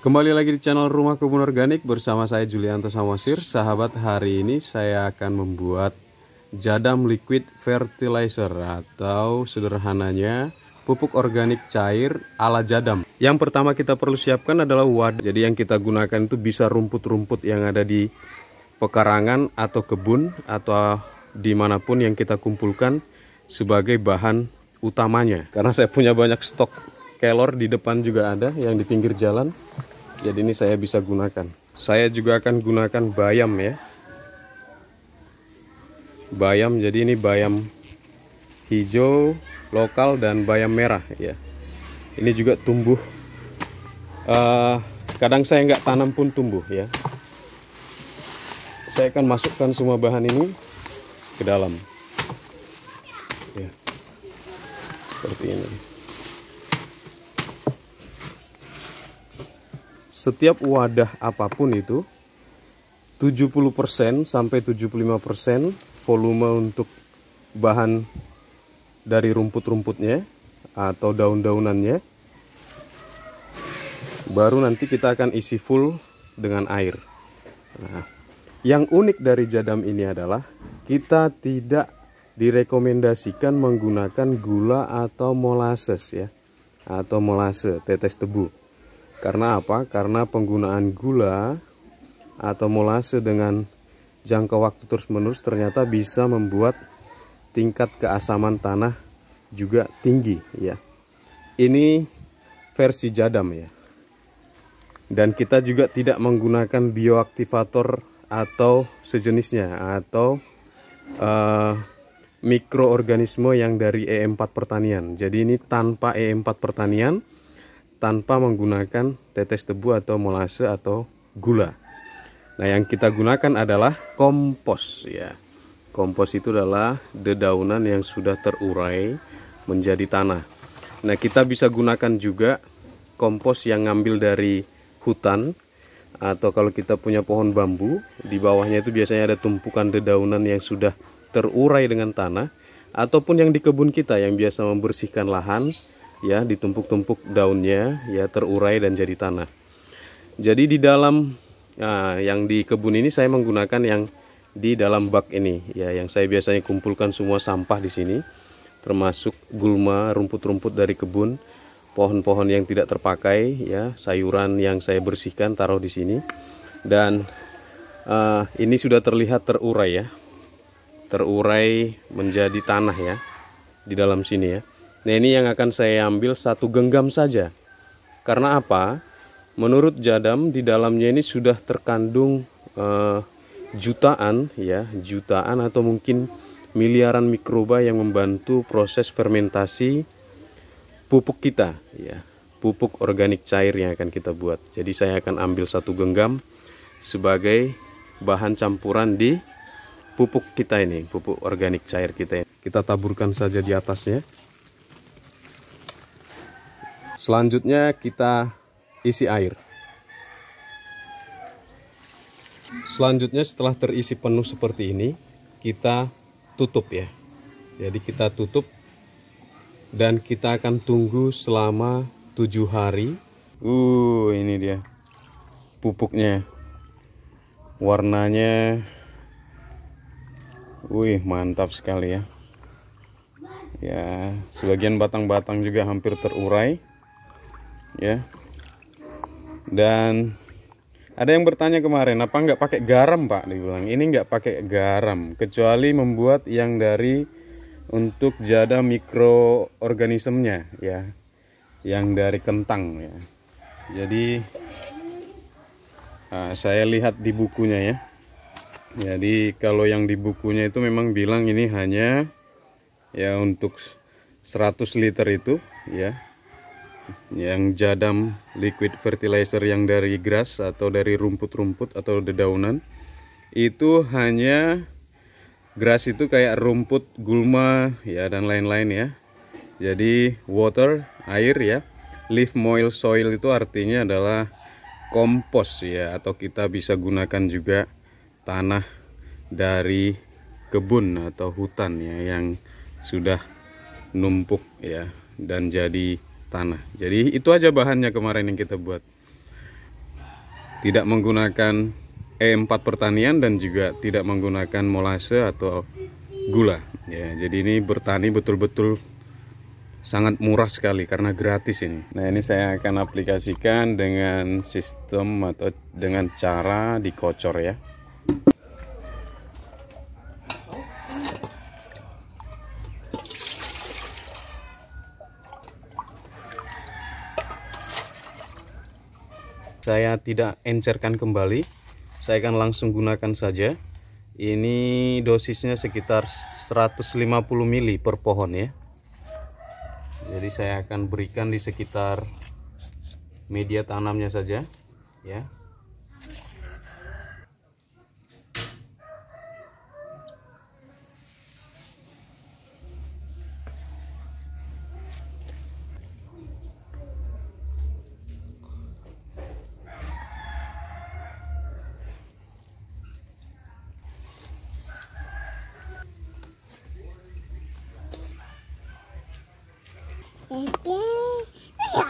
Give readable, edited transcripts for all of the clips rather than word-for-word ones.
Kembali lagi di channel Rumah Kebun Organik bersama saya Julianto Samosir. Sahabat, hari ini saya akan membuat jadam liquid fertilizer atau sederhananya pupuk organik cair ala jadam. Yang pertama kita perlu siapkan adalah wadah. Jadi yang kita gunakan itu bisa rumput-rumput yang ada di pekarangan atau kebun atau dimanapun yang kita kumpulkan sebagai bahan utamanya. Karena saya punya banyak stok kelor, di depan juga ada yang di pinggir jalan. Jadi ini saya bisa gunakan. Saya juga akan gunakan bayam ya. Bayam, jadi ini bayam hijau lokal dan bayam merah ya. Ini juga tumbuh. Kadang saya nggak tanam pun tumbuh ya. Saya akan masukkan semua bahan ini ke dalam. Ya. Seperti ini. Setiap wadah apapun itu 70% sampai 75% volume untuk bahan dari rumput-rumputnya atau daun-daunannya. Baru nanti kita akan isi full dengan air. Nah, yang unik dari jadam ini adalah kita tidak direkomendasikan menggunakan gula atau molasses ya, atau molase, tetes tebu. Karena apa? Karena penggunaan gula atau molase dengan jangka waktu terus-menerus ternyata bisa membuat tingkat keasaman tanah juga tinggi ya. Ini versi jadam ya. Dan kita juga tidak menggunakan bioaktivator atau sejenisnya atau mikroorganisme yang dari E4 pertanian. Jadi ini tanpa E4 pertanian, tanpa menggunakan tetes tebu atau molase atau gula. Nah, yang kita gunakan adalah kompos ya. Kompos itu adalah dedaunan yang sudah terurai menjadi tanah. Nah, kita bisa gunakan juga kompos yang ngambil dari hutan, atau kalau kita punya pohon bambu, di bawahnya itu biasanya ada tumpukan dedaunan yang sudah terurai dengan tanah, ataupun yang di kebun kita yang biasa membersihkan lahan ya, ditumpuk-tumpuk daunnya ya, terurai dan jadi tanah. Jadi di dalam yang di kebun ini saya menggunakan yang di dalam bak ini ya, yang saya biasanya kumpulkan semua sampah di sini, termasuk gulma, rumput-rumput dari kebun, pohon-pohon yang tidak terpakai ya, sayuran yang saya bersihkan taruh di sini. Dan ini sudah terlihat terurai ya, terurai menjadi tanah ya di dalam sini ya. Nah, ini yang akan saya ambil satu genggam saja. Karena apa? Menurut jadam di dalamnya ini sudah terkandung jutaan ya, jutaan atau mungkin miliaran mikroba yang membantu proses fermentasi pupuk kita ya, pupuk organik cair yang akan kita buat. Jadi saya akan ambil satu genggam sebagai bahan campuran di pupuk kita ini, pupuk organik cair kita. Kita taburkan saja di atasnya. Selanjutnya kita isi air. Selanjutnya setelah terisi penuh seperti ini, kita tutup ya. Jadi kita tutup dan kita akan tunggu selama 7 hari. Ini dia pupuknya. Warnanya mantap sekali ya. Ya, sebagian batang-batang juga hampir terurai. Ya, dan ada yang bertanya kemarin, apa nggak pakai garam Pak? Dibilang ini nggak pakai garam, kecuali membuat yang dari untuk jadam mikroorganismenya ya, yang dari kentang ya. Jadi saya lihat di bukunya ya. Jadi kalau yang di bukunya itu memang bilang ini hanya ya untuk 100 liter itu ya, yang jadam liquid fertilizer yang dari grass atau dari rumput-rumput atau dedaunan, itu hanya grass itu kayak rumput, gulma ya, dan lain-lain ya. Jadi water, air ya, leaf moil soil itu artinya adalah kompos ya, atau kita bisa gunakan juga tanah dari kebun atau hutan ya, yang sudah numpuk ya dan jadi tanah. Jadi itu aja bahannya kemarin yang kita buat. tidak menggunakan E4 pertanian dan juga tidak menggunakan molase atau gula ya. Jadi ini bertani betul-betul sangat murah sekali karena gratis ini. Nah, ini saya akan aplikasikan dengan sistem atau dengan cara dikocor ya. Saya tidak encerkan kembali, saya akan langsung gunakan saja. Ini dosisnya sekitar 150 ml per pohon ya. Jadi saya akan berikan di sekitar media tanamnya saja ya.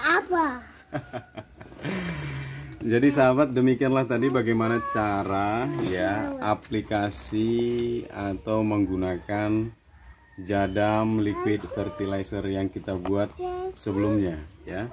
Apa? Jadi sahabat, demikianlah tadi bagaimana cara ya aplikasi atau menggunakan Jadam liquid fertilizer yang kita buat sebelumnya ya.